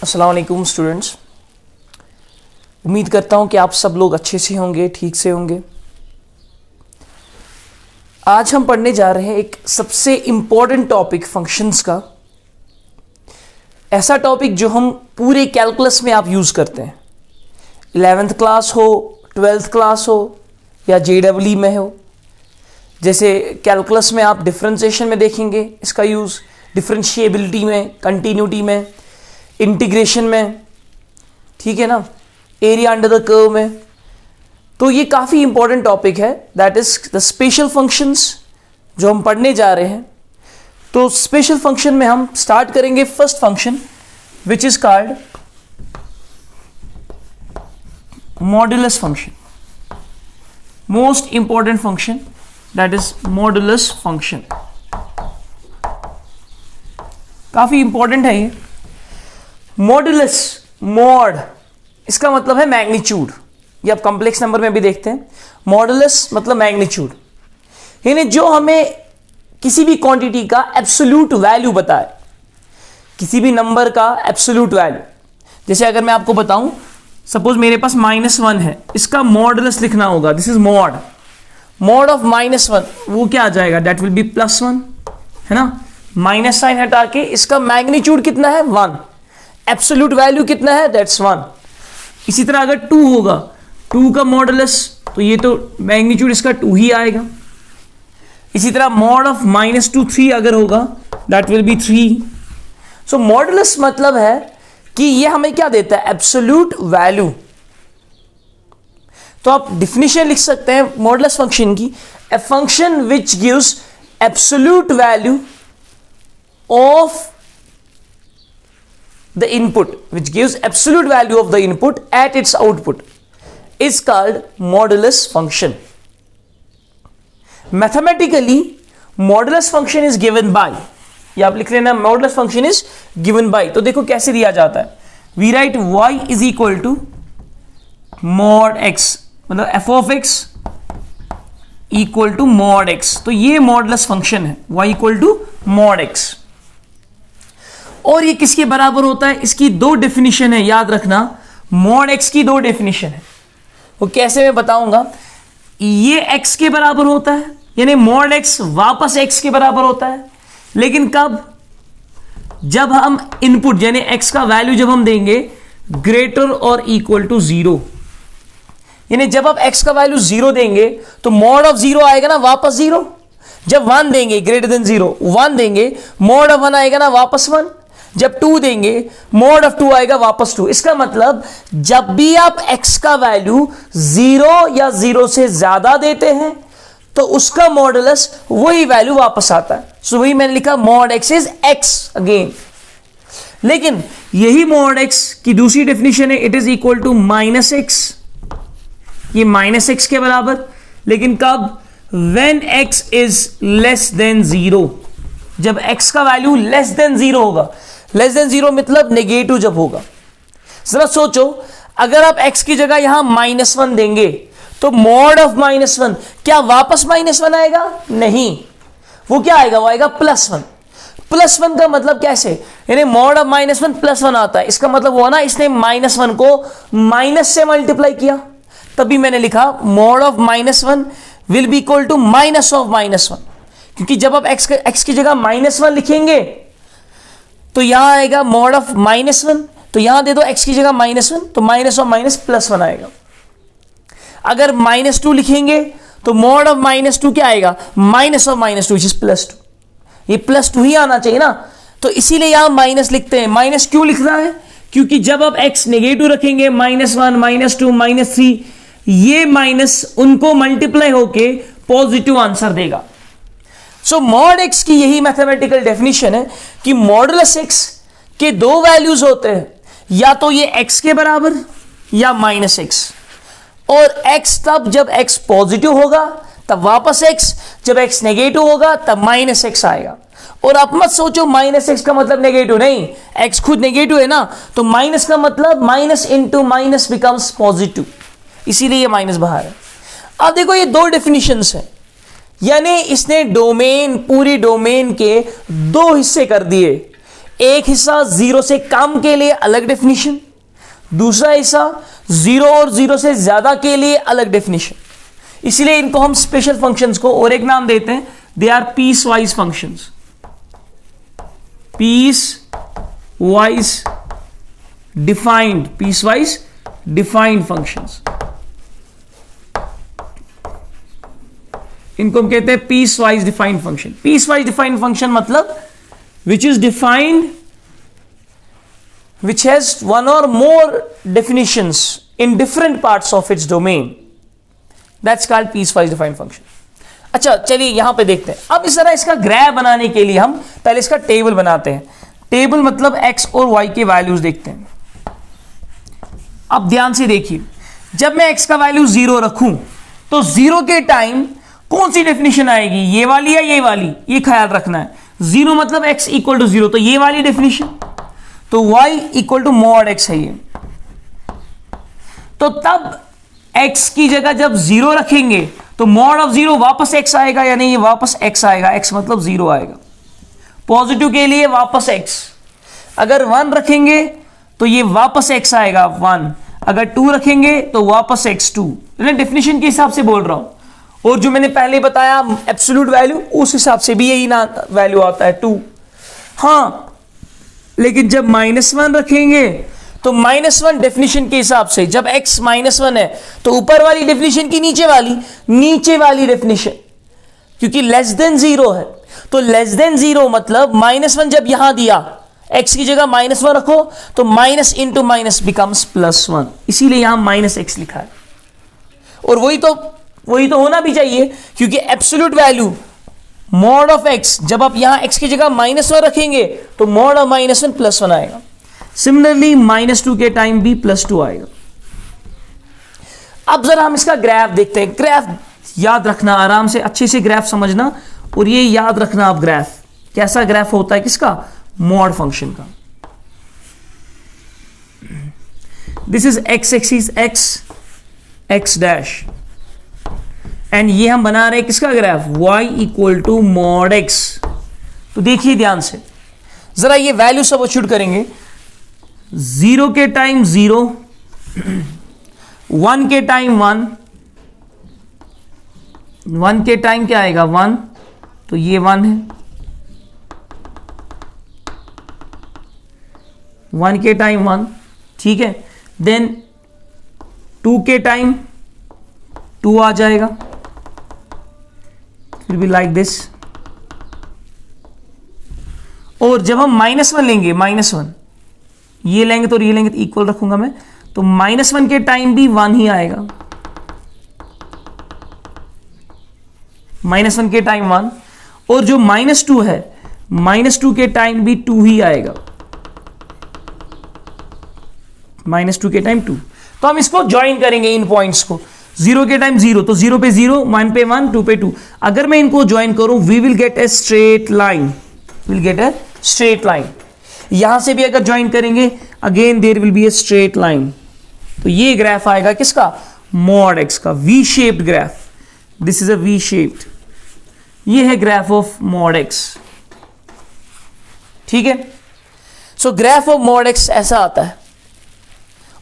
अस्सलाम वालेकुम स्टूडेंट्स। उम्मीद करता हूँ कि आप सब लोग अच्छे से होंगे, ठीक से होंगे। आज हम पढ़ने जा रहे हैं एक सबसे इम्पॉर्टेंट टॉपिक फंक्शंस का। ऐसा टॉपिक जो हम पूरे कैलकुलस में आप यूज़ करते हैं, 11th क्लास हो, 12th क्लास हो या JEE में हो। जैसे कैलकुलस में आप डिफरेंशिएशन में देखेंगे इसका यूज़, डिफरेंशिएबिलिटी में, कंटिन्यूटी में, इंटीग्रेशन में, ठीक है ना, एरिया अंडर द कर्व में। तो ये काफ़ी इंपॉर्टेंट टॉपिक है, that is the special functions जो हम पढ़ने जा रहे हैं। तो स्पेशल फंक्शन में हम स्टार्ट करेंगे first function which is called modulus function. Most important function that is modulus function. काफ़ी इंपॉर्टेंट है ये। मॉड्यूलस, मॉड इसका मतलब है मैग्नीट्यूड। ये आप कॉम्प्लेक्स नंबर में भी देखते हैं। मॉड्यूलस मतलब मैग्नीट्यूड, यानी जो हमें किसी भी क्वांटिटी का एब्सोल्यूट वैल्यू बताए, किसी भी नंबर का एब्सोल्यूट वैल्यू। जैसे अगर मैं आपको बताऊं, सपोज मेरे पास -1 है, इसका मॉड्यूलस लिखना होगा, this is mod. Mod of -1 वो क्या आ जाएगा, दैट विल बी +1, है ना। माइनस साइन हटा के इसका मैग्नीट्यूड कितना है, 1। एब्सोल्यूट वैल्यू कितना है, दैट्स 1। इसी तरह अगर 2 होगा, 2 का मॉडुलस, तो ये तो मैग्नीट्यूड इसका 2 ही आएगा। इसी तरह मॉड ऑफ -2 3 अगर होगा, that will B 3। So modulus मतलब है कि ये हमें क्या देता है, एब्सोल्यूट वैल्यू। तो आप डिफिनेशन लिख सकते हैं मॉडुलस फंक्शन की, a function which gives absolute value of the input, which gives absolute value of the input at its output, is called modulus function. Mathematically, modulus function is given by, ये आप लिख लेना, modulus function is given by। तो देखो कैसे दिया जाता है, we write y is equal to mod x, मतलब f of x equal to mod x। तो ये modulus function है, y equal to mod x। और ये किसके बराबर होता है, इसकी 2 डेफिनेशन है, याद रखना। मॉड x की 2 डेफिनेशन है, वो कैसे मैं बताऊंगा। ये x के बराबर होता है, यानी मॉड x वापस x के बराबर होता है, लेकिन कब, जब हम इनपुट यानी x का वैल्यू जब हम देंगे ग्रेटर और इक्वल टू 0। यानी जब आप x का वैल्यू 0 देंगे तो मॉड ऑफ 0 आएगा ना वापस 0। जब 1 देंगे ग्रेटर देन 0, 1 देंगे, मॉड ऑफ 1 आएगा ना वापस 1। जब 2 देंगे, मॉड ऑफ 2 आएगा वापस 2। इसका मतलब जब भी आप x का वैल्यू 0 या 0 से ज्यादा देते हैं तो उसका मॉडुलस वही वैल्यू वापस आता है। सो वही मैंने लिखा, mod x is x again. लेकिन यही मॉड x की दूसरी डेफिनेशन है, it is equal to -x। ये -x के बराबर, लेकिन कब, when x is less than 0। जब x का वैल्यू लेस देन 0 होगा, लेस देन 0 मतलब नेगेटिव जब होगा। जरा सोचो, अगर आप x की जगह यहां -1 देंगे तो मॉड ऑफ -1 क्या वापस -1 आएगा, नहीं, वो क्या आएगा, वो आएगा +1। +1 का मतलब कैसे, यानी मॉड ऑफ -1 +1 आता है। इसका मतलब हुआ ना, इसने -1 को माइनस से मल्टीप्लाई किया, तभी मैंने लिखा mod of -1 will be equal to minus of -1। क्योंकि जब आप x की जगह -1 लिखेंगे तो यहां आएगा मॉड ऑफ -1, तो यहां दे दो x की जगह -1, तो माइनस ऑफ माइनस +1 आएगा। अगर -2 लिखेंगे तो मॉड ऑफ -2 क्या आएगा, माइनस ऑफ -2 विच इज +2। ये +2 ही आना चाहिए ना, तो इसीलिए यहां माइनस लिखते हैं। माइनस क्यों लिख रहा है, क्योंकि जब आप x नेगेटिव रखेंगे, -1, -2, -3, ये माइनस उनको मल्टीप्लाई होके पॉजिटिव आंसर देगा। सो मॉड x की यही मैथमेटिकल डेफिनेशन है कि मॉडुलस x के 2 वैल्यूज होते हैं, या तो ये x के बराबर या -x। और x तब जब x पॉजिटिव होगा तब वापस x, जब x नेगेटिव होगा तब -x आएगा। और आप मत सोचो -x का मतलब नेगेटिव, नहीं, x खुद नेगेटिव है ना, तो माइनस का मतलब minus into minus becomes positive, इसीलिए ये माइनस बाहर है। अब देखो ये 2 डेफिनेशंस हैं, यानी इसने डोमेन, पूरी डोमेन के 2 हिस्से कर दिए। एक हिस्सा 0 से कम के लिए अलग डेफिनेशन, दूसरा हिस्सा 0 और 0 से ज्यादा के लिए अलग डेफिनेशन। इसलिए इनको हम स्पेशल फंक्शंस को और एक नाम देते हैं, they are piecewise functions, piecewise defined, piecewise defined functions. इनको हम कहते हैं piecewise defined function. Piecewise defined function मतलब which is defined, which has one or more definitions in different parts of its domain, that's called piecewise defined function। अच्छा चलिए यहां पे देखते हैं। अब इस तरह इसका ग्राफ बनाने के लिए हम पहले इसका टेबल बनाते हैं। टेबल मतलब x और y के वैल्यूज देखते हैं। अब ध्यान से देखिए, जब मैं x का वैल्यू 0 रखूं तो 0 के टाइम कौन सी डेफिनेशन आएगी, ये वाली या ये वाली, ये ख्याल रखना है। 0 मतलब x इक्वल टू 0, तो ये वाली डेफिनेशन, तो y equal to mod x है ये। तो तब x की जगह जब 0 रखेंगे तो मॉड ऑफ 0 वापस x आएगा, यानी ये वापस x आएगा, x मतलब 0 आएगा। पॉजिटिव के लिए वापस x, अगर 1 रखेंगे तो ये वापस x आएगा 1, अगर 2 रखेंगे तो वापस x 2। मैं डेफिनेशन के हिसाब से बोल रहा हूं, और जो मैंने पहले बताया एब्सोल्यूट वैल्यू, उस हिसाब से भी यही ना वैल्यू आता है 2। हाँ, लेकिन जब -1 रखेंगे तो -1 डेफिनेशन के हिसाब से, जब x -1 है तो ऊपर वाली डेफिनेशन की नीचे वाली डेफिनेशन, क्योंकि लेस देन 0 है, तो लेस देन 0 मतलब -1 जब यहां दिया, x की जगह -1 रखो तो माइनस इंटू माइनस बिकम्स +1, इसीलिए यहां -x लिखा है। और वही तो होना भी चाहिए, क्योंकि absolute value mod of x, जब आप यहां x की जगह -1 रखेंगे तो मॉड ऑफ -1 +1 आएगा। सिमिलरली -2 के टाइम भी +2 आएगा। अब जरा हम इसका ग्राफ देखते हैं। ग्राफ याद रखना, आराम से अच्छे से ग्राफ समझना, और ये याद रखना आप ग्राफ कैसा ग्राफ होता है, किसका, मॉड फंक्शन का। This is x axis x dash, and ये हम बना रहे हैं किसका graph, y equal to mod x। तो देखिए ध्यान से, जरा ये वैल्यू सबस्टिट्यूट करेंगे। 0 के टाइम 0, 1 के टाइम 1, 1 के टाइम क्या आएगा 1, तो ये 1 है। 1 के टाइम 1, ठीक है। देन 2 के टाइम 2 आ जाएगा, फिर भी लाइक दिस। और जब हम -1 लेंगे, -1 ये लेंगे तो ये लेंगे तो इक्वल रखूंगा मैं, तो -1 के टाइम भी 1 ही आएगा, -1 के टाइम 1, और जो -2 है, -2 के टाइम भी 2 ही आएगा, -2 के टाइम 2। तो हम इसको ज्वाइन करेंगे इन पॉइंट्स को। 0 के टाइम 0, तो 0 पे 0, 1 पे 1, 2 पे 2। अगर मैं इनको ज्वाइन करूं, we will get a straight line, यहां से भी अगर ज्वाइन करेंगे, again there will be a straight line. तो ये ग्राफ आएगा किसका, मॉड x का, V shaped graph. This is a V shaped, ये है ग्राफ ऑफ मॉड x, ठीक है। So graph of mod x ऐसा आता है।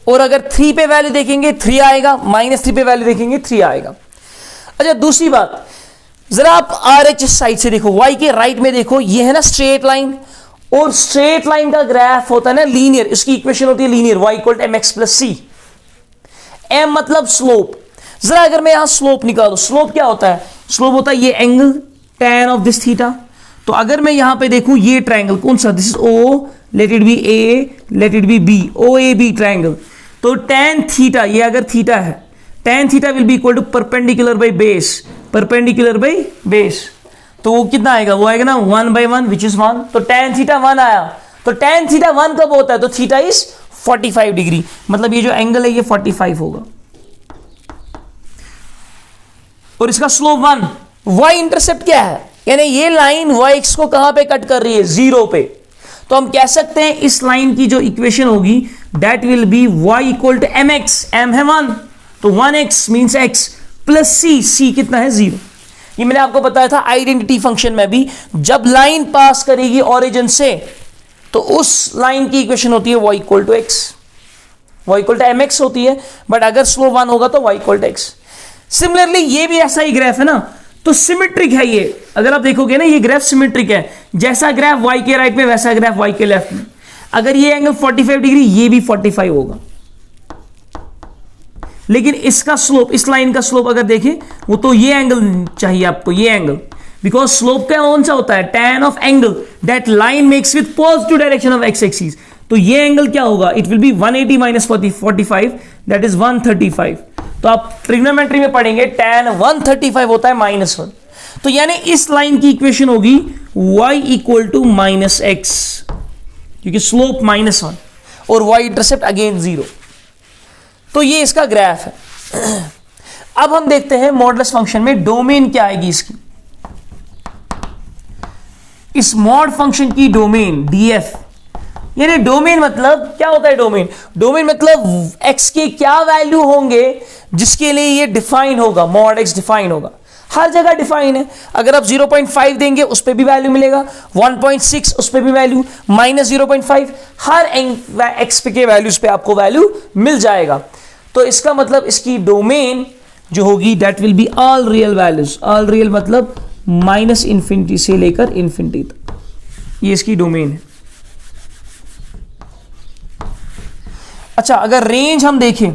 और अगर 3 पे वैल्यू देखेंगे 3 आएगा, -3 पे वैल्यू देखेंगे 3 आएगा। अच्छा दूसरी बात, जरा आप RHS साइड से देखो, y के राइट में देखो, ये है ना स्ट्रेट लाइन, और स्ट्रेट लाइन का ग्राफ होता है ना लीनियर, इसकी इक्वेशन होती है linear, y equal to mx plus c। m मतलब स्लोप। जरा अगर मैं यहां स्लोप निकालूं, स्लोप क्या होता है, स्लोप होता है ये angle tan of this theta. तो अगर मैं यहां पे देखूं, ये ट्रायंगल कौन सा, this is O, let it be A, let it be B, OAB triangle. तो tan थीटा, ये अगर थीटा है, tan theta will be equal to perpendicular by base, तो वो कितना आएगा, वो आएगा ना 1/1 विच इज 1। तो tan थीटा 1 आया। तो tan थीटा 1 कब होता है, तो थीटा इज 45 डिग्री, मतलब ये जो एंगल है ये 45 होगा, और इसका स्लोप 1। y इंटरसेप्ट क्या है, यानी ये लाइन y को कहां पे कट कर रही है, 0 पे। तो हम कह सकते हैं इस लाइन की जो इक्वेशन होगी, that will be y equal to mx, m है 1, तो 1x means x plus c कितना है 0। ये मैंने आपको बताया था आइडेंटिटी फंक्शन में भी, जब लाइन पास करेगी ओरिजिन से तो उस लाइन की इक्वेशन होती है y equal to x, y equal to mx होती है, बट अगर स्लोप 1 होगा तो y equal to x. Similarly ये भी ऐसा ही ग्राफ है ना, तो सिमेट्रिक है ये, अगर आप देखोगे ना ये ग्राफ सिमेट्रिक है, जैसा ग्राफ y के राइट में वैसा ग्राफ y के लेफ्ट में। अगर ये एंगल 45 डिग्री, ये भी 45 होगा, लेकिन इसका स्लोप, इस लाइन का स्लोप अगर देखें, वो तो ये एंगल चाहिए आपको, ये एंगल, बिकॉज स्लोप का कौन सा होता है, tan of angle that line makes with positive direction of x axis. तो ये एंगल क्या होगा, it will B 180 minus 45 that is 135। तो आप ट्रिग्नोमेट्री में पढ़ेंगे tan 135 होता है -1। तो यानी इस लाइन की इक्वेशन होगी y equal to minus x, क्योंकि स्लोप -1 और y इंटरसेप्ट अगेन 0। तो ये इसका ग्राफ है। अब हम देखते हैं मॉडुलस फंक्शन में डोमेन क्या आएगी इसकी। इस मॉड फंक्शन की डोमेन df, यानी डोमेन मतलब क्या होता है, डोमेन मतलब x के क्या वैल्यू होंगे जिसके लिए ये डिफाइन होगा, मॉड x डिफाइन होगा, हर जगह डिफाइन है। अगर आप 0.5 देंगे उस पर भी वैल्यू मिलेगा, 1.6 उस पर भी वैल्यू, -0.5, हर x के वैल्यूज पे आपको वैल्यू मिल जाएगा। तो इसका मतलब इसकी डोमेन जो होगी that will be all real values, all real मतलब -∞ से लेकर ∞ तक, ये इसकी डोमेन है। अच्छा, अगर रेंज हम देखें,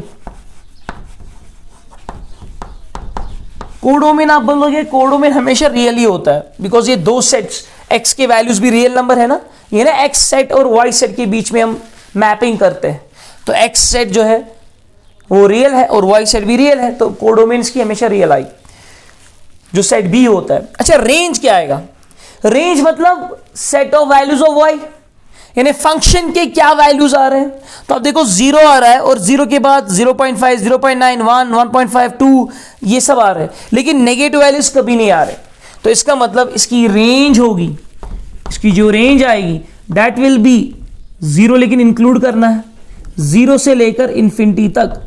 कोडोमेन आप बोलोगे, कोडोमेन हमेशा रियल ही होता है, बिकॉज ये दो सेट्स, x के वैल्यूज भी रियल नंबर है ना, ये ना x सेट और y सेट के बीच में हम मैपिंग करते हैं, तो x सेट जो है वो रियल है और y सेट भी रियल है, तो कोडोमेन्स की हमेशा रियल आई, जो सेट b होता है। अच्छा, रेंज क्या आएगा, रेंज मतलब set of values of y, यानी फंक्शन के क्या वैल्यूज आ रहे हैं। तो आप देखो 0 आ रहा है और 0 के बाद 0.5, 0.9, 1, 1.5, 2 ये सब आ रहे हैं, लेकिन नेगेटिव वैल्यूज कभी नहीं आ रहे। तो इसका मतलब इसकी रेंज होगी, इसकी जो रेंज आएगी दैट विल बी 0, लेकिन इंक्लूड करना है 0 से लेकर इन्फिनिटी तक,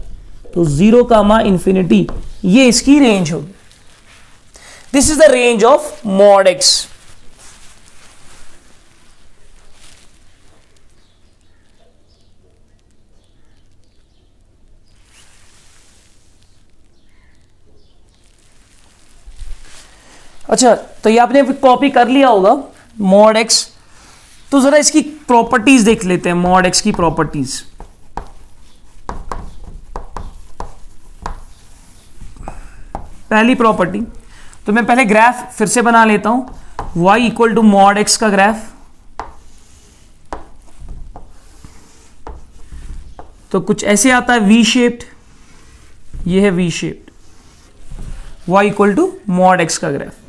तो 0, ∞, ये इसकी रेंज होगी। This is the range of mod x। अच्छा, तो ये आपने कॉपी कर लिया होगा मॉड x। तो जरा इसकी प्रॉपर्टीज देख लेते हैं, मॉड x की प्रॉपर्टीज। पहली प्रॉपर्टी, तो मैं पहले ग्राफ फिर से बना लेता हूं, y equal to mod x का ग्राफ। तो कुछ ऐसे आता है वी शेप्ड, ये है V shaped, y equal to mod x का ग्राफ।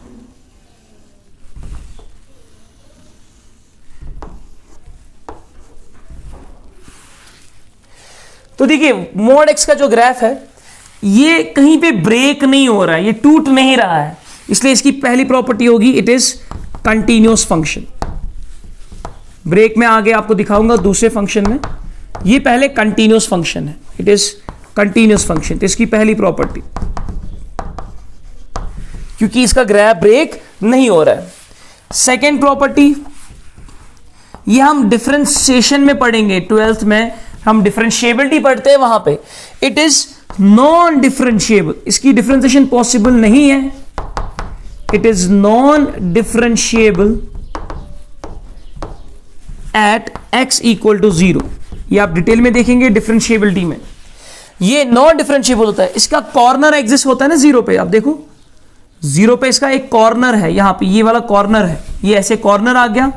तो देखिए मॉड x का जो ग्राफ है ये कहीं पे ब्रेक नहीं हो रहा है, ये टूट नहीं रहा है, इसलिए इसकी पहली प्रॉपर्टी होगी it is continuous function. Break में आगे आपको दिखाऊंगा दूसरे फंक्शन में, ये पहले कंटिन्यूअस फंक्शन है, इट इज कंटिन्यूअस फंक्शन, तो इसकी पहली प्रॉपर्टी, क्योंकि इसका ग्राफ ब्रेक नहीं हो रहा है। सेकेंड प्रॉपर्टी, ये हम डिफरेंशिएशन में पढ़ेंगे, 12th में हम डिफरेंशिएबिलिटी पढ़ते हैं, वहां पे इट इज नॉन डिफरेंशिएबल, इसकी डिफरेंशिएशन पॉसिबल नहीं है, it is non differentiable at x equal to 0। ये आप डिटेल में देखेंगे डिफरेंशिएबिलिटी में, ये नॉन डिफरेंशिएबल होता है। इसका कॉर्नर एग्जिस्ट होता है ना 0 पे, आप देखो 0 पे इसका एक कॉर्नर है, यहां पे ये वाला कॉर्नर है, ये ऐसे कॉर्नर आ गया,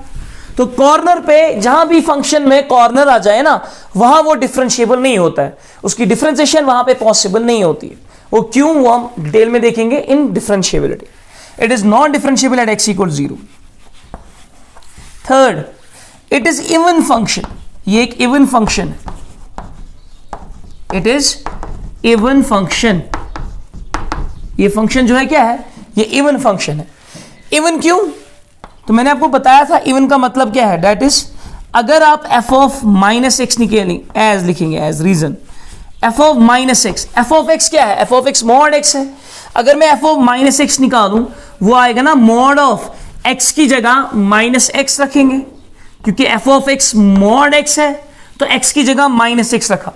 तो कॉर्नर पे जहां भी फंक्शन में कॉर्नर आ जाए ना, वहां वो डिफरेंशिएबल नहीं होता है, उसकी डिफरेंशिएशन वहां पे पॉसिबल नहीं होती है। वो क्यों, वो हम डिटेल में देखेंगे in differentiability. It is non differentiable at x equal 0। Third, it is even function, ये एक इवन फंक्शन है, इट इज इवन फंक्शन। ये फंक्शन जो है क्या है, ये इवन फंक्शन है। इवन क्यों, तो मैंने आपको बताया था इवन का मतलब क्या है, दैट इज अगर आप f ऑफ -x निकालें, एज लिखेंगे as reason, f of -x, f of x क्या है, f of x mod x है। अगर मैं f ऑफ -x निकालूं, वो आएगा ना मॉड ऑफ x की जगह -x रखेंगे, क्योंकि F of x mod x है तो एक्स की जगह माइनस एक्स रखा।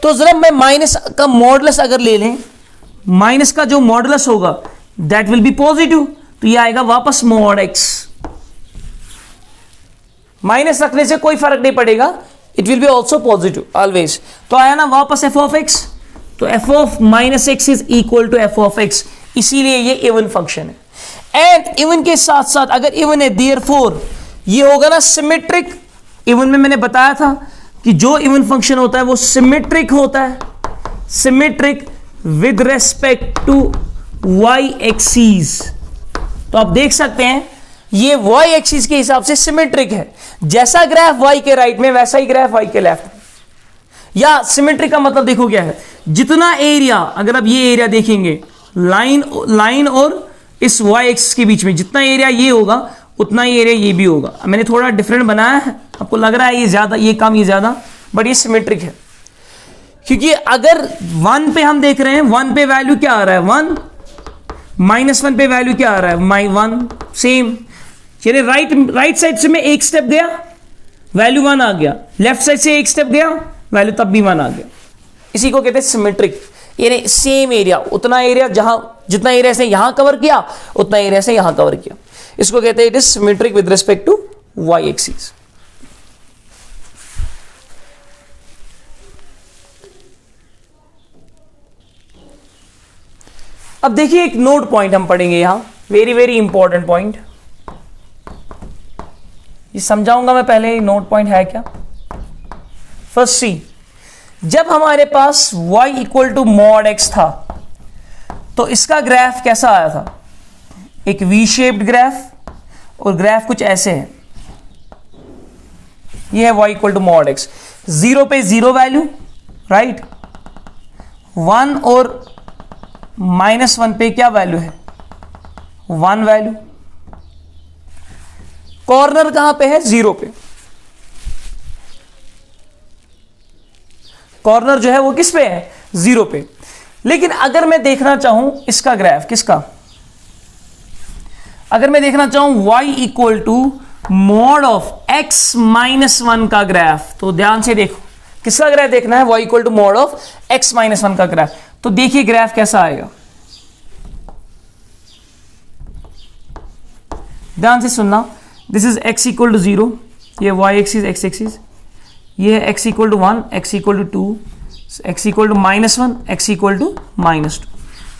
तो जरा मैं माइनस का मॉडुलस अगर ले लें, माइनस का जो मॉडुलस होगा दैट विल बी पॉजिटिव, तो ये आएगा वापस मॉड एक्स। माइनस रखने से कोई फर्क नहीं पड़ेगा, it will be also positive always. तो आया ना वापस एफ ऑफ एक्स, तो f of minus x is equal to f of x, इसीलिए ये इवन फंक्शन है। एंड इवन के साथ साथ अगर इवन है देयरफॉर ये होगा ना सिमेट्रिक। इवन में मैंने बताया था कि जो इवन फंक्शन होता है वो सिमेट्रिक होता है, symmetric with respect to Y axis. तो आप देख सकते हैं ये वाई एक्सिस के हिसाब से सिमेट्रिक है, जैसा ग्राफ वाई के राइट में वैसा ही ग्राफ वाई के लेफ्ट में। या सिमेट्रिक का मतलब देखो क्या है, जितना एरिया, अगर आप ये एरिया देखेंगे लाइन और इस वाई एक्सिस के बीच में जितना एरिया ये होगा उतना ही एरिया ये भी होगा। मैंने थोड़ा डिफरेंट बनाया है, आपको लग रहा है ये ज्यादा ये कम ये ज्यादा, बट ये सिमेट्रिक है। क्योंकि अगर 1 पे हम देख रहे हैं, 1 पे वैल्यू क्या आ रहा है 1, -1 पे वैल्यू क्या आ रहा है 1, सेम। यानी राइट साइड से मैं एक स्टेप गया वैल्यू 1 आ गया, लेफ्ट साइड से एक स्टेप गया वैल्यू तब भी 1 आ गया। इसी को कहते हैं सिमेट्रिक, यानी सेम एरिया, उतना एरिया जहां जितना एरिया से यहां कवर किया उतना एरिया से यहां कवर किया, इसको कहते हैं it is symmetric with respect to Y axis. अब देखिए एक नोट पॉइंट हम पढ़ेंगे यहां, वेरी वेरी इंपॉर्टेंट पॉइंट, ये समझाऊंगा मैं पहले नोट पॉइंट है क्या। फर्स्ट सी, जब हमारे पास y equal to mod x था तो इसका ग्राफ कैसा आया था, एक वी शेप्ड ग्राफ, और ग्राफ कुछ ऐसे है, ये है y equal to mod x, 0 पे 0 वैल्यू राइट, 1 और -1 पे क्या वैल्यू है 1 वैल्यू, कॉर्नर कहां पे है 0 पे, कॉर्नर जो है वो किस पे है 0 पे। लेकिन अगर मैं देखना चाहूं इसका ग्राफ, किसका, अगर मैं देखना चाहूं y equal to mod of x -1 का ग्राफ, तो ध्यान से देखो किसका ग्राफ देखना है, y equal to mod of x -1 का ग्राफ। तो देखिए ग्राफ कैसा आएगा, ध्यान से सुनना, this is x equal to 0, ये y एक्सिस x एक्सिस, ये है x equal to 1, x equal to 2, x equal to -1, x equal to -2।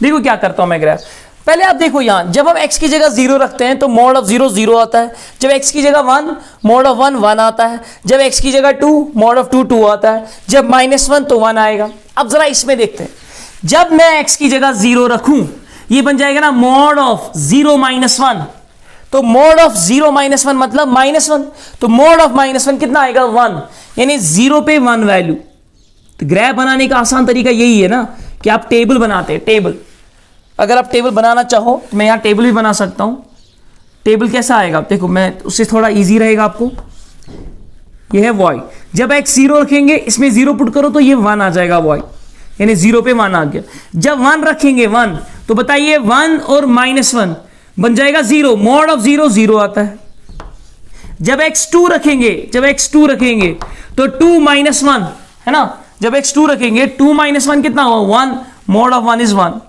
देखो क्या करता हूं मैं ग्राफ, पहले आप देखो यहां जब हम x की जगह 0 रखते हैं तो मॉड ऑफ 0 0 आता है, जब x की जगह 1 मॉड ऑफ 1 1 आता है, जब x की जगह 2 मॉड ऑफ 2 2 आता है, जब -1 तो 1 आएगा। अब जरा इसमें देखते हैं, जब मैं x की जगह 0 रखूं ये बन जाएगा ना मॉड ऑफ 0 -1, तो मॉड ऑफ 0 -1 मतलब -1, तो मॉड ऑफ -1 कितना आएगा 1, यानी 0 पे 1 वैल्यू। तो ग्राफ बनाने का आसान तरीका यही है ना कि आप टेबल बनाते हैं, टेबल, अगर आप टेबल बनाना चाहो तो मैं यहां टेबल भी बना सकता हूं। टेबल कैसा आएगा देखो, मैं उससे थोड़ा इजी रहेगा आपको, ये है y, जब x 0 रखेंगे इसमें 0 पुट करो तो ये 1 आ जाएगा y, यानी 0 पे 1 आ गया। जब 1 रखेंगे 1 तो बताइए 1 और -1 बन जाएगा 0, मॉड ऑफ 0 0 आता है। जब x2 रखेंगे, जब x2 रखेंगे तो 2 -1 है ना, जब x2 रखेंगे 2 -1 कितना होगा 1, मॉड ऑफ 1 इज 1।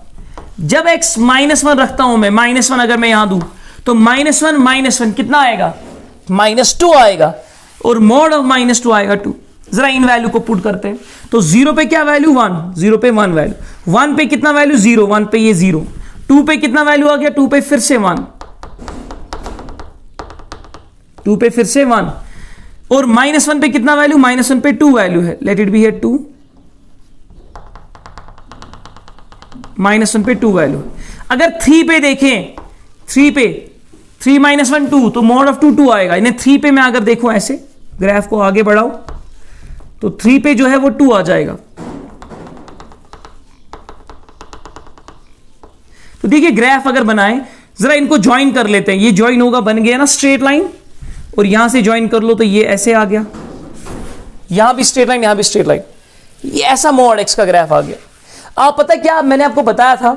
जब x -1 रखता हूं मैं, -1 अगर मैं यहां दूं तो -1 कितना आएगा -2 आएगा, और मॉड ऑफ -2 आएगा 2। जरा इन वैल्यू को पुट करते हैं, तो 0 पे क्या वैल्यू 1, 0 पे 1 वैल्यू, 1 पे कितना वैल्यू 0, 1 पे ये 0, 2 पे कितना वैल्यू आ गया 2 पे फिर से 1, 2 पे फिर से 1, और -1 पे कितना वैल्यू, -1 पे 2 वैल्यू है, लेट इट बी है 2, -1 पे 2 वैल्यू। अगर 3 पे देखें, 3 पे 3 -1 2, तो मॉड ऑफ 2 2 आएगा, यानी 3 पे मैं अगर देखूं ऐसे ग्राफ को आगे बढ़ाओ तो 3 पे जो है वो 2 आ जाएगा। तो देखिए ग्राफ अगर बनाएं, जरा इनको ज्वाइन कर लेते हैं, ये ज्वाइन होगा, बन गया ना स्ट्रेट लाइन, और यहां से ज्वाइन कर लो तो ये ऐसे आ गया, यहां भी स्ट्रेट लाइन यहां भी स्ट्रेट लाइन, ये ऐसा मॉड x का ग्राफ आ गया। आप पता क्या, मैंने आपको बताया था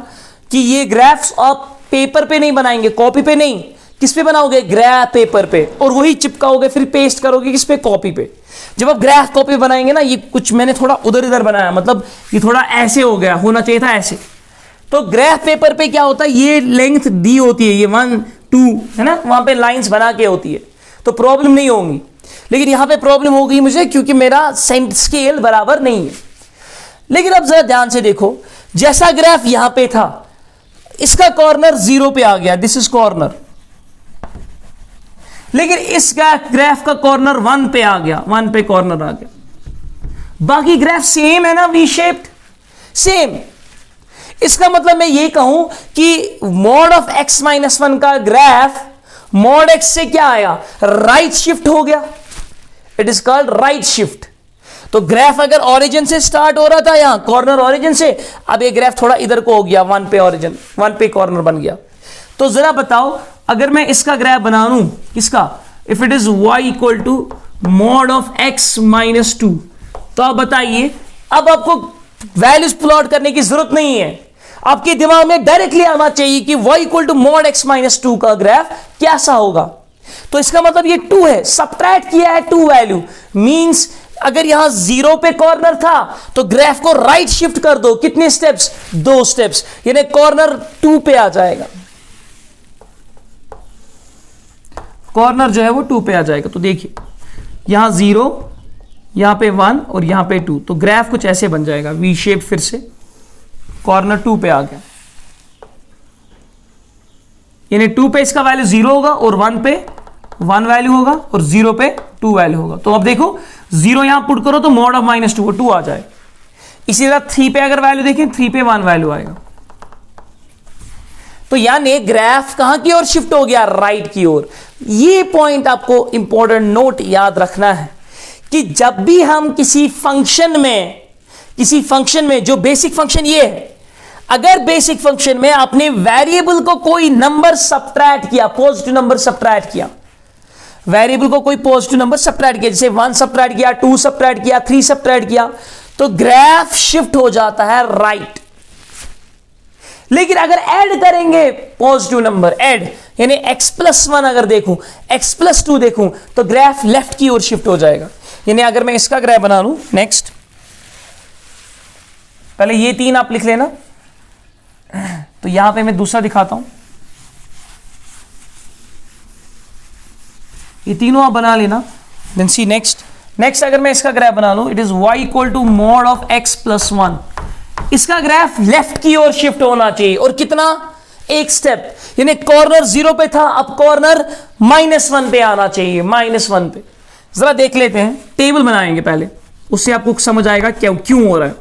कि ये ग्राफ्स आप पेपर पे नहीं बनाएंगे, कॉपी पे नहीं, किस पे बनाओगे? ग्राफ पेपर पे, और वही चिपकाओगे, फिर पेस्ट करोगे किस पे? कॉपी पे। जब आप ग्राफ कॉपी बनाएंगे ना, ये कुछ मैंने थोड़ा उधर इधर बनाया, मतलब ये थोड़ा ऐसे हो गया, होना चाहिए था ऐसे। तो ग्राफ पेपर पे क्या होता है, ये लेंथ दी होती है, ये 1 2 है ना, वहां पे लाइंस बना के होती है, तो प्रॉब्लम नहीं होगी। लेकिन यहां पे प्रॉब्लम हो गई मुझे, क्योंकि मेरा स्केल बराबर नहीं है। लेकिन अब जरा ध्यान से देखो, जैसा ग्राफ यहां पे था, इसका कॉर्नर 0 पे आ गया, दिस इज कॉर्नर, लेकिन इस ग्राफ का कॉर्नर 1 पे आ गया, 1 पे कॉर्नर आ गया। बाकी ग्राफ सेम है ना, वी शेप्ड, सेम। इसका मतलब मैं ये कहूं कि मॉड ऑफ x माइनस 1 का ग्राफ मॉड x से क्या आया? राइट शिफ्ट हो गया। It is called right shift. तो ग्राफ अगर ओरिजिन से स्टार्ट हो रहा था, यहां कॉर्नर ओरिजिन से, अब ये ग्राफ थोड़ा इधर को हो गया, 1 पे ओरिजिन, 1 पे कॉर्नर बन गया। तो जरा बताओ, अगर मैं इसका ग्राफ बना लूं, किसका? If it is y equal to mod of x minus 2, तो आप बताइए, अब आपको वैल्यूज प्लॉट करने की जरूरत नहीं है, आपके दिमाग में डायरेक्टली आना चाहिए कि y equal to mod x minus 2 का ग्राफ कैसा होगा। तो इसका मतलब ये 2 है, सबट्रैक्ट किया है 2 वैल्यू, मींस अगर यहां 0 पे कॉर्नर था तो ग्राफ को राइट शिफ्ट कर दो, कितने स्टेप्स? 2 स्टेप्स, यानी कॉर्नर 2 पे आ जाएगा, कॉर्नर जो है वो 2 पे आ जाएगा। तो देखिए, यहां 0, यहां पे 1 और यहां पे 2, तो ग्राफ कुछ ऐसे बन जाएगा, वी शेप, फिर से कॉर्नर 2 पे आ गया, यानी 2 पे इसका वैल्यू 0 होगा और 1 पे 1 वैल्यू होगा और 0 पे 2 वैल्यू होगा। तो अब देखो, 0 यहां पुट करो तो मॉड ऑफ माइनस 2 2 आ जाए। इसी तरह 3 पे अगर वैल्यू देखें, 3 पे 1 वैल्यू आएगा। तो यानी ग्राफ कहां की ओर शिफ्ट हो गया? राइट की ओर। ये पॉइंट आपको इंपॉर्टेंट नोट याद रखना है कि जब भी हम किसी फंक्शन में जो बेसिक फंक्शन ये है, अगर बेसिक फंक्शन में आपने वेरिएबल को कोई नंबर सब्ट्रैक्ट किया, पॉजिटिव नंबर सब्ट्रैक्ट किया, वेरिएबल को कोई पॉजिटिव नंबर सब्ट्रैक्ट किया, जैसे 1 सब्ट्रैक्ट किया, 2 सब्ट्रैक्ट किया, 3 सब्ट्रैक्ट किया, तो ग्राफ शिफ्ट हो जाता है राइट। लेकिन अगर ऐड करेंगे पॉजिटिव नंबर, ऐड यानी x+1 अगर देखूं, x+2 देखूं, तो ग्राफ लेफ्ट की ओर शिफ्ट हो जाएगा। यानी अगर मैं इसका ग्राफ बना लूं, नेक्स्ट, पहले ये 3 आप लिख लेना, तो यहां पे मैं दूसरा दिखाता हूं, ये तीनों आप बना लेना, देन सी नेक्स्ट अगर मैं इसका ग्राफ बना लूं, it is y equal to mod of x+1, इसका ग्राफ लेफ्ट की ओर शिफ्ट होना चाहिए, और कितना? 1 स्टेप, यानी कॉर्नर 0 पे था, अब कॉर्नर -1 पे आना चाहिए, -1 पे। जरा देख लेते हैं, टेबल बनाएंगे पहले, उससे आपको समझ आएगा क्यों हो रहा है।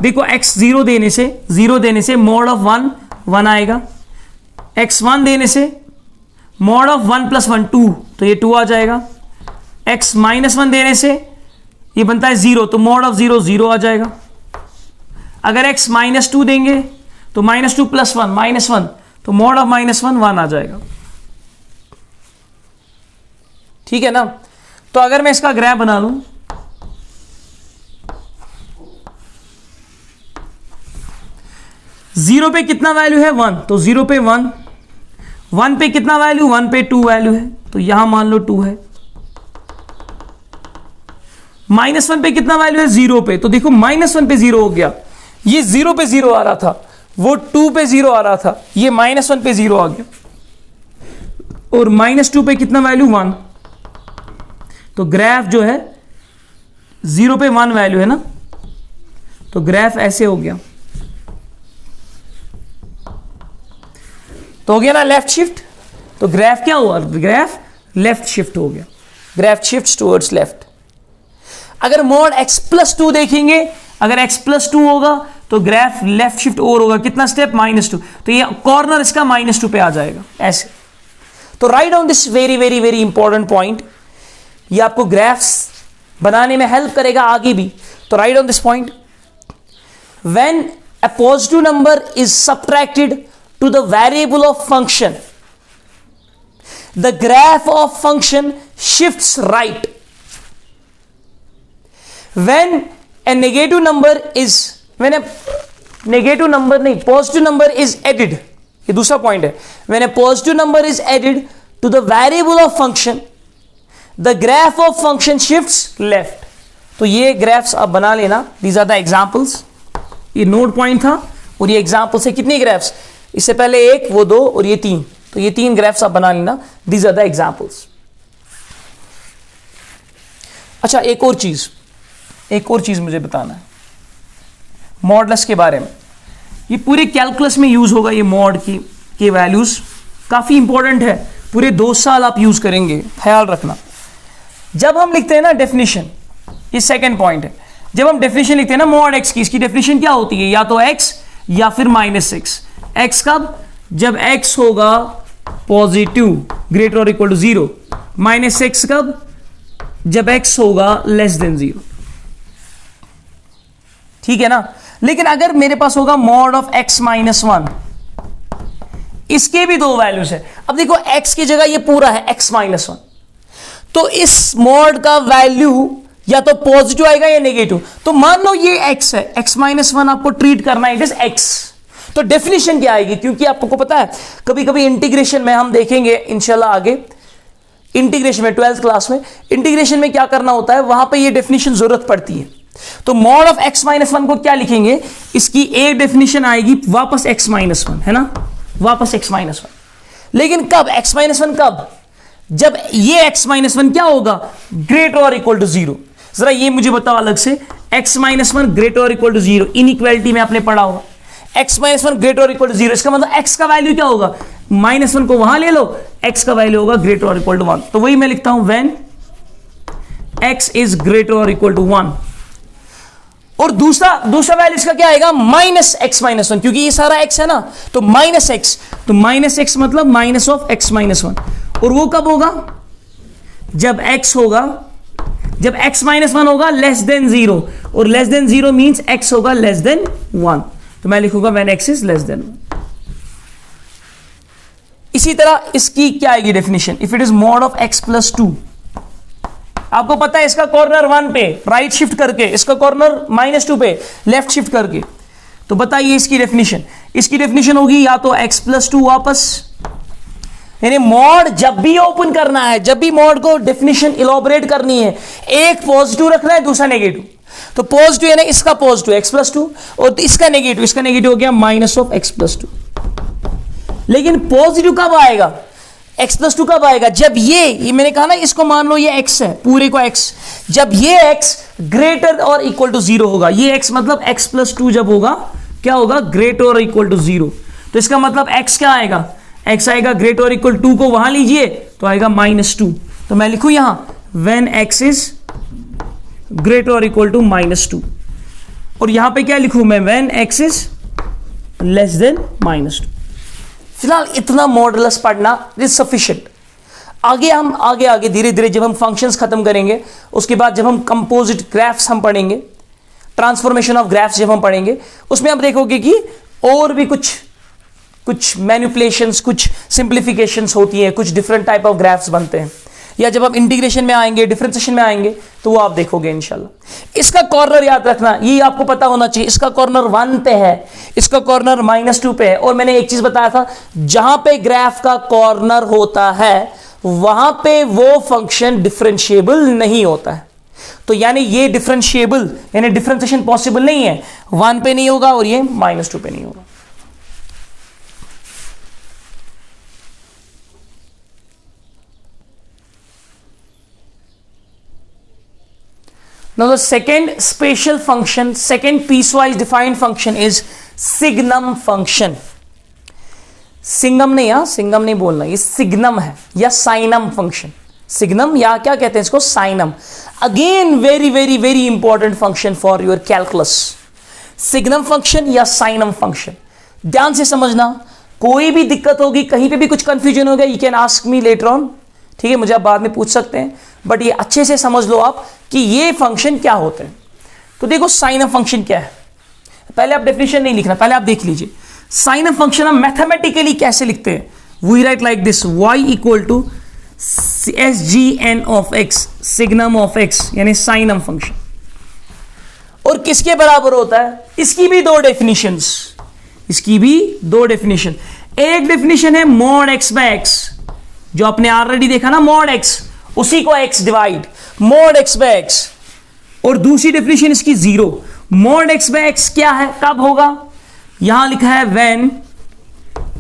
देखो, x 0 देने से मॉड ऑफ 1 आएगा, x1 देने से मॉड ऑफ 1 + 1 2, तो ये 2 आ जाएगा, x -1 देने से ये बनता है 0, तो मॉड ऑफ 0 0 आ जाएगा। अगर x -2 देंगे तो -2 + 1 -1, तो मॉड ऑफ -1 1 आ जाएगा। ठीक है ना? तो अगर मैं इसका ग्राफ बना लूं, जीरो पे कितना वैल्यू है? 1, तो 0 पे 1, 1 पे कितना वैल्यू? 1 पे 2 वैल्यू है, तो यहां मान लो 2 है। -1 पे कितना वैल्यू है? 0 पे, तो देखो -1 पे 0 हो गया, ये 0 पे 0 आ रहा था, वो 2 पे 0 आ रहा था, ये -1 पे 0 आ गया, और -2 पे कितना वैल्यू? 1, तो ग्राफ जो है 0 पे 1 वैल्यू है ना, तो ग्राफ ऐसे हो गया, तो हो गया ना लेफ्ट शिफ्ट। तो ग्राफ क्या हुआ? ग्राफ लेफ्ट शिफ्ट हो गया, ग्राफ शिफ्ट टुवर्ड्स लेफ्ट। अगर मॉड x+2 देखेंगे, अगर x+2 होगा तो ग्राफ लेफ्ट शिफ्ट और होगा, कितना स्टेप? -2, तो ये कॉर्नर इसका -2 पे आ जाएगा, ऐसे। तो write down this very very very important point, ये आपको ग्राफ्स बनाने में हेल्प करेगा आगे भी। तो write down this point, when a positive number is subtracted to the variable of function, the graph of function shifts right. When a negative number is, when a negative number नहीं, positive number is added, ये दूसरा point है, when a positive number is added to the variable of function, the graph of function shifts left. तो ये graphs आप बना लेना. These are the examples. ये नोट पॉइंट था और ये एग्जाम्पल से कितनी ग्राफ्स, इससे पहले एक, वो दो और ये तीन, तो ये तीन ग्राफ्स आप बना लेना. These are the examples. अच्छा, एक और चीज मुझे बताना है मॉडुलस के बारे में. ये पूरे कैलकुलस में यूज होगा. ये मॉड की वैल्यूज काफी इंपॉर्टेंट है. पूरे 2 साल आप यूज करेंगे, ख्याल रखना. जब हम लिखते हैं ना डेफिनेशन, ये सेकंड पॉइंट है. जब हम डेफिनेशन लिखते हैं ना मॉड एक्स की, इसकी डेफिनेशन क्या होती है? या तो एक्स या फिर -x. एक्स कब? जब x होगा पॉजिटिव ग्रेटर और इक्वल टू 0. -x कब? जब x होगा लेस देन 0. ठीक है ना. लेकिन अगर मेरे पास होगा मॉड ऑफ x -1, इसके भी 2 वैल्यूज है. अब देखो x की जगह ये पूरा है x -1, तो इस मॉड का वैल्यू या तो पॉजिटिव आएगा या नेगेटिव. तो मान लो ये x है, x -1 आपको ट्रीट करना है, इट इज x. तो डेफिनेशन क्या आएगी? क्योंकि आपको पता है कभी कभी इंटीग्रेशन में हम देखेंगे इंशाल्लाह आगे, इंटीग्रेशन में 12th क्लास में इंटीग्रेशन में क्या करना होता है, वहां पे ये डेफिनेशन जरूरत पड़ती है. तो मॉड ऑफ x -1 को क्या लिखेंगे? इसकी एक डेफिनेशन आएगी वापस x -1, है ना, वापस x -1. लेकिन कब x -1? कब? जब ये x -1 क्या होगा? ग्रेटर और इक्वल टू 0. जरा ये मुझे बताओ अलग से, x -1 ग्रेटर और इक्वल टू 0, इनइक्वालिटी में आपने पढ़ा होगा. x -1 ग्रेटर और इक्वल टू 0, इसका मतलब x का वैल्यू क्या होगा? -1 को वहां ले लो, x का वैल्यू होगा ग्रेटर और इक्वल टू 1. तो वही मैं लिखता हूं व्हेन x इज ग्रेटर और इक्वल टू 1. और दूसरा वैल्यू इसका क्या आएगा? -x -1, क्योंकि ये सारा x है ना, तो -x. तो -x मतलब माइनस ऑफ x -1. और वो कब होगा? जब x होगा, जब x -1 होगा लेस देन 0, और लेस देन 0 मींस x होगा लेस देन 1. तो मैं लिखूंगा when x is less than 1. इसी तरह इसकी क्या आएगी definition? If it is mod of x + 2. आपको पता है इसका कॉर्नर 1 पे राइट शिफ्ट करके, इसका कॉर्नर -2 पे लेफ्ट शिफ्ट करके. तो बताइए इसकी डेफिनेशन. इसकी डेफिनेशन होगी या तो x + 2 वापस, यानी मॉड जब भी ओपन करना है, जब भी मॉड को डेफिनेशन इलॉबरेट करनी है, एक पॉजिटिव रखना है, दूसरा नेगेटिव. तो पॉजिटिव यानी इसका पॉजिटिव x + 2, और इसका नेगेटिव हो गया -x + 2. लेकिन पॉजिटिव कब आएगा? x + 2 कब आएगा? जब ये मैंने कहा ना, इसको मान लो ये x है, पूरे को x. जब ये x ग्रेटर और इक्वल टू 0 होगा, ये x मतलब x + 2 जब होगा, क्या होगा? ग्रेटर और इक्वल टू 0. तो इसका मतलब x क्या आएगा? x आएगा ग्रेटर और इक्वल 2 को वहां लीजिए, तो आएगा -2. तो मैं लिखूं यहां व्हेन x इज ग्रेटर और इक्वल टू -2. और यहां पे क्या लिखूं मैं? When x is less than -2. फिलहाल इतना मॉडुलस पढ़ना इज सफिशिएंट. आगे धीरे धीरे जब हम फंक्शंस खत्म करेंगे, उसके बाद जब हम कंपोजिट ग्राफ्स हम पढ़ेंगे, ट्रांसफॉर्मेशन ऑफ ग्राफ्स जब हम पढ़ेंगे, उसमें आप देखोगे कि और भी कुछ मैनिपुलेशंस, कुछ सिंप्लीफिकेशंस होती हैं, कुछ डिफरेंट टाइप ऑफ ग्राफ्स बनते हैं. या जब आप इंटीग्रेशन में आएंगे, डिफरेंशिएशन में आएंगे, तो वो आप देखोगे इंशाल्लाह. इसका कॉर्नर याद रखना, ये आपको पता होना चाहिए. इसका कॉर्नर 1 पे है, इसका कॉर्नर -2 पे है. और मैंने एक चीज बताया था, जहां पे ग्राफ का कॉर्नर होता है वहां पे वो फंक्शन डिफरेंशिएबल नहीं होता है. तो यानी ये डिफरेंशिएबल यानी डिफरेंशिएशन पॉसिबल नहीं है. 1 पे नहीं होगा और ये -2 पे नहीं होगा. Now the second spatial function, second piecewise defined function is signum function. Singham नहीं, सिंगम नहीं बोलना, ये सिग्नम है या साइनम फंक्शन. सिग्नम या क्या कहते हैं इसको? Signum. Again very very very important function for your calculus. Signum function या साइनम फंक्शन, ध्यान से समझना. कोई भी दिक्कत होगी, कहीं पे भी कुछ कंफ्यूजन होगा, you can ask me later on. ठीक है, मुझे आप बाद में पूछ सकते हैं, बट ये अच्छे से समझ लो आप कि ये फंक्शन क्या होते हैं. तो देखो साइनम फंक्शन क्या है. पहले आप डेफिनेशन नहीं लिखना, पहले आप देख लीजिए साइनम फंक्शन हम मैथमेटिकली कैसे लिखते हैं. We write like this, y = SGN of x, signum of x, यानी साइनम फंक्शन. और किसके बराबर होता है? इसकी भी 2 डेफिनेशंस. एक डेफिनेशन है mod x/x, जो आपने ऑलरेडी देखा ना मॉड x, उसी को x divide mod x by x। और दूसरी डेफिनेशन इसकी zero. Mod x by x क्या है, कब होगा, यहां लिखा है when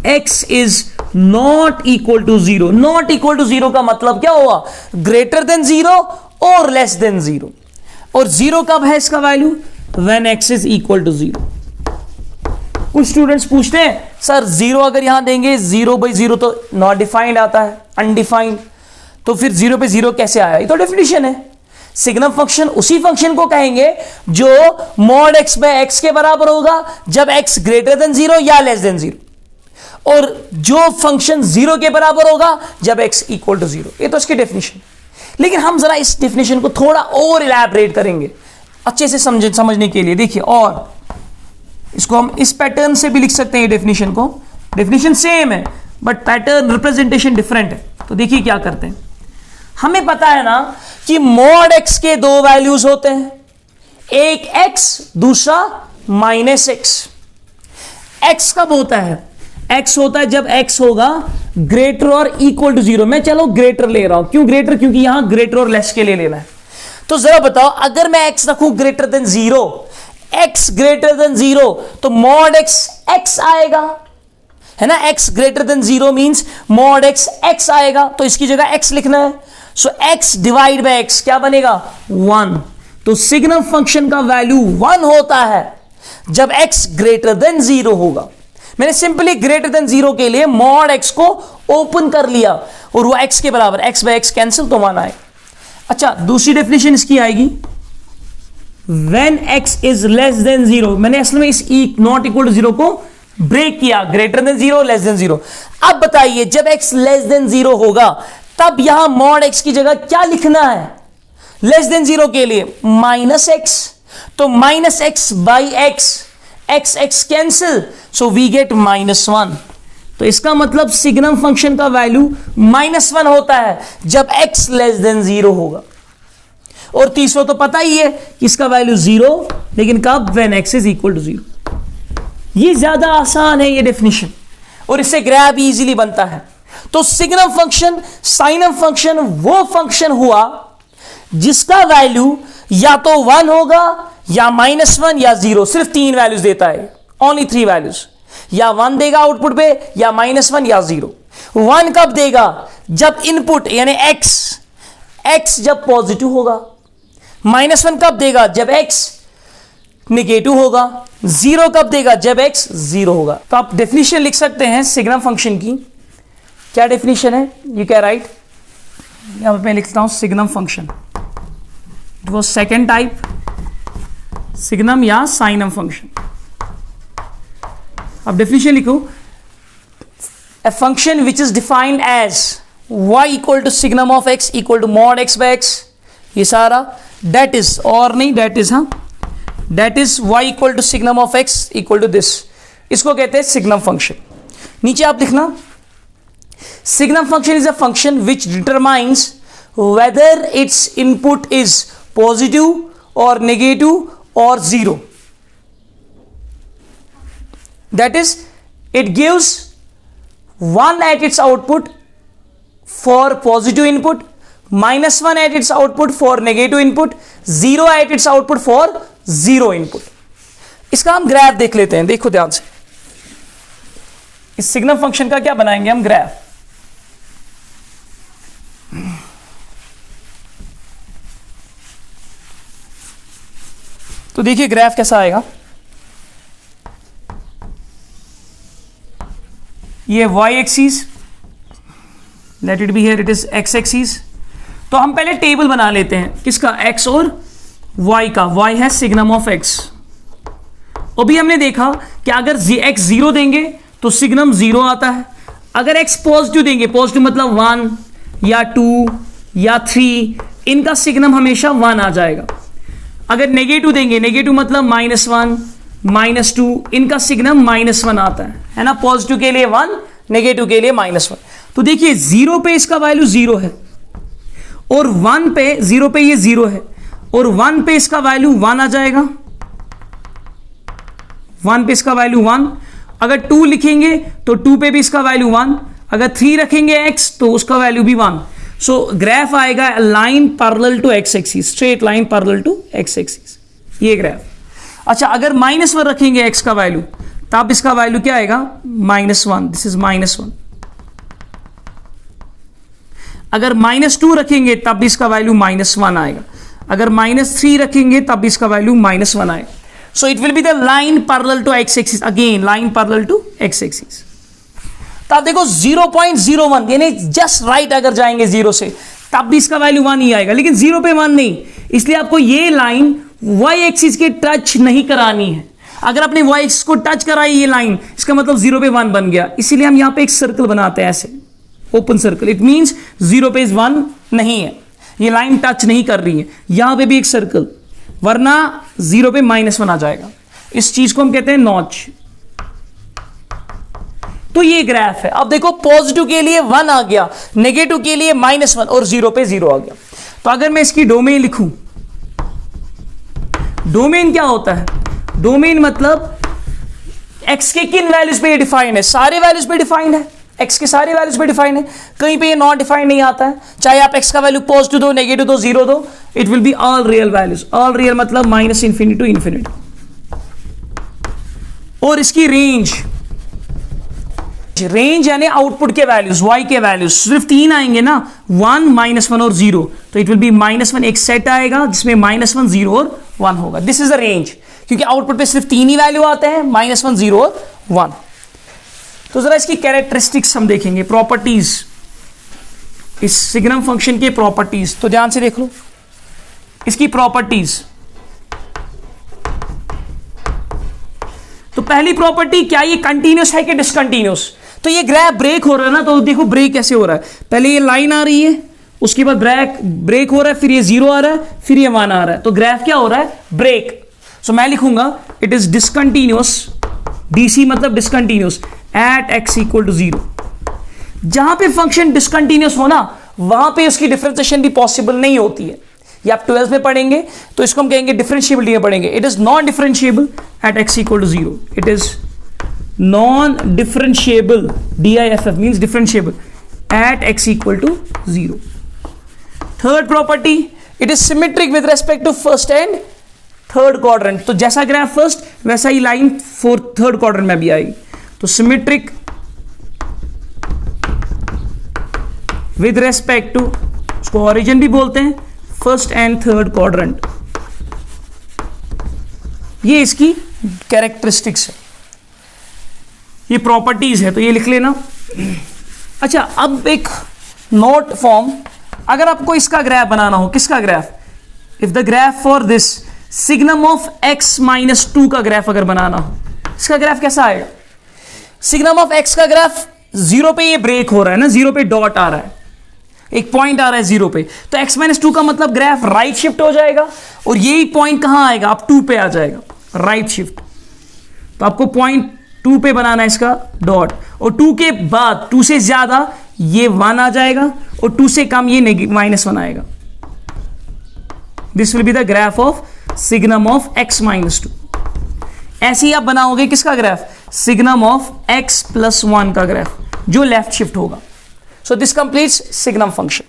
x is not equal to zero. Not equal to zero का मतलब क्या हुआ, ग्रेटर देन जीरो और लेस देन जीरो। और जीरो कब है इसका value, when x is equal to zero. कुछ स्टूडेंट्स पूछते हैं सर जीरो अगर यहां देंगे, जीरो बाई जीरो तो नॉट डिफाइंड आता है, अनडिफाइंड, तो फिर जीरो पे जीरो कैसे आया, ये तो डेफिनेशन है। सिग्नम फंक्शन उसी फंक्शन को कहेंगे जो मॉड x बाय x के बराबर होगा जब x ग्रेटर देन जीरो या लेस देन जीरो, और जो फंक्शन जीरो के बराबर होगा जब x इक्वल टू जीरो। ये तो इसकी डेफिनेशन। लेकिन हम जरा इस डेफिनेशन को थोड़ा और इलैबोरेट करेंगे अच्छे से समझने के लिए। देखिए, और इसको हम इस पैटर्न से भी लिख सकते हैं डेफिनेशन को। डेफिनेशन सेम है बट पैटर्न रिप्रेजेंटेशन डिफरेंट है। तो देखिए क्या करते हैं, हमें पता है ना कि मॉड x के दो वैल्यूज होते हैं, एक x दूसरा माइनस x। x कब होता है, x होता है जब x होगा ग्रेटर और इक्वल टू जीरो। मैं चलो ग्रेटर ले रहा हूं, क्यों ग्रेटर, क्योंकि यहां ग्रेटर और लेस के लिए लेना है। तो जरा बताओ, अगर मैं x रखूं greater than zero, x greater than zero, तो मॉड x x आएगा, है ना। x greater than zero means mod x x आएगा, तो इसकी जगह x लिखना है। सो x डिवाइड बाय x क्या बनेगा, 1। तो सिग्नम फंक्शन का वैल्यू 1 होता है जब x ग्रेटर देन जीरो होगा। मैंने सिंपली ग्रेटर देन जीरो के लिए मॉड x को ओपन कर लिया और वो x के बराबर, x बाय x कैंसिल, तो 1 आएगा। अच्छा, दूसरी डेफिनेशन इसकी आएगी when x is less than zero। मैंने असल में इस नॉट इक्वल टू जीरो को ब्रेक किया, greater than zero less than zero. अब बताइए जब x लेस देन जीरो होगा तब यहां मॉड x की जगह क्या लिखना है, लेस देन जीरो के लिए माइनस x। तो minus x by x, x x cancel, so we get -1। तो इसका मतलब सिग्नम फंक्शन का वैल्यू -1 होता है जब x लेस देन जीरो होगा। और तीसरा तो पता ही है कि इसका वैल्यू 0, लेकिन कब, when x is equal to 0। ये ज्यादा आसान है ये डेफिनेशन, और इससे ग्राफ इजीली बनता है। तो सिग्नम फंक्शन, साइनम फंक्शन वो फंक्शन हुआ जिसका वैल्यू या तो 1 होगा या -1 या 0। सिर्फ 3 वैल्यूज देता है, ओनली 3 वैल्यूज। या 1 देगा आउटपुट पे, या -1 या 0। 1 कब देगा, जब इनपुट यानी x जब पॉजिटिव होगा। -1 कब देगा, जब x निगेटिव होगा। 0 कब देगा, जब x 0 होगा। तो आप डेफिनेशन लिख सकते हैं सिग्नम फंक्शन की। क्या डेफिनेशन है, यू कैन राइट, यहां पे मैं लिखता हूं signum function. It was second type, signum या साइनम फंक्शन। अब डेफिनेशन लिखो, a function which is defined as y equal to signum of x equal to mod x by x, ये सारा that is, और नहीं that is, हाँ that is y equal to signum of x equal to this, इसको कहते हैं signum function. नीचे आप लिखना, signum function is a function which determines whether its input is positive or negative or 0, that is it gives 1 at its output for positive input, -1 at its output for negative input, 0 at its output for 0 input। इसका हम graph देख लेते हैं, देखो ध्यान से। इस signum function का क्या बनाएंगे हम, ग्राफ। तो देखिए ग्राफ कैसा आएगा, ये y axis, late it be here, it is x axis. तो हम पहले टेबल बना लेते हैं, किसका, x और y का। y है सिग्नम ऑफ x। अभी हमने देखा कि अगर x 0 देंगे तो सिग्नम 0 आता है। अगर x पॉजिटिव देंगे, पॉजिटिव मतलब 1 या 2 या 3, इनका सिग्नम हमेशा 1 आ जाएगा। अगर नेगेटिव देंगे, नेगेटिव मतलब -1 -2, इनका सिग्नम -1 आता है ना। पॉजिटिव के लिए 1, नेगेटिव के लिए -1। तो देखिए 0 पे इसका वैल्यू 0 है, और 1 पे, 0 पे ये 0 है, और 1 पे इसका वैल्यू 1 आ जाएगा। 1 पे इसका वैल्यू 1। अगर 2 लिखेंगे तो 2 पे भी इसका वैल्यू 1। अगर 3 रखेंगे x तो उसका वैल्यू भी 1। सो ग्राफ आएगा line parallel to x axis, straight line parallel to x axis, ये ग्राफ। अच्छा, अगर -1 रखेंगे x का वैल्यू तब इसका वैल्यू क्या आएगा? -1, दिस इज -1। अगर -2 रखेंगे तब भी इसका वैल्यू -1 आएगा। अगर -3 रखेंगे तब भी इसका वैल्यू -1 आएगा। So it will be the line parallel to x axis, again line parallel to x axis. तो आप देखो 0.01 यानी जस्ट राइट अगर जाएंगे 0 से तब भी इसका वैल्यू 1 ही आएगा, लेकिन 0 पे 1 नहीं, इसलिए आपको ये लाइन y एक्सिस के टच नहीं करानी है। अगर आपने y एक्सिस को टच कराई ये लाइन, इसका मतलब 0 पे 1 बन गया, इसीलिए हम यहां पे एक सर्कल बनाते हैं ऐसे, ओपन सर्कल। इट मींस 0 पे 1 नहीं है, ये लाइन टच नहीं कर रही है। यहां पे भी एक सर्कल, वरना 0 पे -1 आ जाएगा। इस चीज को हम कहते हैं नॉच। तो ये ग्राफ है। अब देखो पॉजिटिव के लिए 1 आ गया, नेगेटिव के लिए -1 और 0 पे 0 आ गया। तो अगर मैं इसकी डोमेन लिखूं, डोमेन क्या होता है? डोमेन मतलब x के किन वैल्यूज पे ये डिफाइंड है? सारे वैल्यूज पे डिफाइंड है, x के सारे वैल्यूज पे डिफाइंड है, कहीं पे ये नॉट डिफाइंड नहीं आता है। चाहे आप x का वैल्यू पॉजिटिव दो, नेगेटिव दो, 0 दो, it will be all real values. All real मतलब -∞ टू ∞। और इसकी रेंज यानी आउटपुट के वैल्यूज, y के वैल्यूज सिर्फ 3 आएंगे ना, 1, -1 और 0, तो इट विल बी -1 एक सेट आएगा जिसमें -1, 0 और 1 होगा। दिस इज द रेंज, क्योंकि आउटपुट पे सिर्फ 3 ही वैल्यू आते हैं, -1, 0 और 1। तो जरा इसकी कैरेक्टरिस्टिक्स हम देखेंगे, प्रॉपर्टीज, इस सिग्नम फंक्शन के प्रॉपर्टीज। तो ध्यान से देख लो इसकी प्रॉपर्टीज। तो पहली प्रॉपर्टी क्या, ये कंटिन्यूस है कि डिसकंटिन्यूस? तो ये ग्राफ ब्रेक हो रहा है ना, तो देखो ब्रेक कैसे हो रहा है। पहले ये लाइन आ रही है, उसके बाद ब्रेक हो रहा है, फिर ये 0 आ रहा है, फिर ये 1 आ रहा है। तो ग्राफ क्या हो रहा है? ब्रेक। सो मैं लिखूंगा इट इज डिसकंटिन्यूस, डीसी मतलब डिसकंटिन्यूस, एट x = 0। जहां पे फंक्शन डिसकंटिन्यूस हो ना, वहां पे उसकी डिफरेंशिएशन भी पॉसिबल नहीं होती है। ये आप 12th में पढ़ेंगे, तो इसको हम कहेंगे डिफरेंशिएबिलिटी में पढ़ेंगे। It is non differentiable at x = 0। It is non differentiable, DIFF means differentiable, at x = 0। Third property, it is symmetric with respect to first and third quadrant. तो जैसा ग्राफ फर्स्ट वैसा ही लाइन थर्ड क्वाड्रेंट में भी आएगी। तो symmetric with respect to, उसको origin भी बोलते हैं, फर्स्ट एंड थर्ड क्वाड्रेंट। ये इसकी कैरेक्टरिस्टिक्स है, ये प्रॉपर्टीज है, तो ये लिख लेना। अच्छा, अब एक नोट फॉर्म, अगर आपको इसका ग्राफ बनाना हो, किसका graph? If the graph for this signum of x - 2 का ग्राफ अगर बनाना हो, इसका ग्राफ कैसा आएगा? सिग्नम ऑफ x का ग्राफ 0 पे ये ब्रेक हो रहा है ना, 0 पे डॉट आ रहा है, एक पॉइंट आ रहा है 0 पे, तो x - 2 का मतलब ग्राफ राइट शिफ्ट हो जाएगा, और यही पॉइंट कहां आएगा? अब 2 पे आ जाएगा, राइट शिफ्ट। तो आपको पॉइंट 2 पे बनाना है इसका डॉट, और 2 के बाद 2 से ज्यादा ये 1 आ जाएगा, और 2 से कम ये -1 आएगा। This will be the graph of signum of x - 2। ऐसे ही आप बनाओगे किसका ग्राफ? सिग्नम ऑफ x + 1 का ग्राफ, जो लेफ्ट शिफ्ट होगा। So this completes signum function.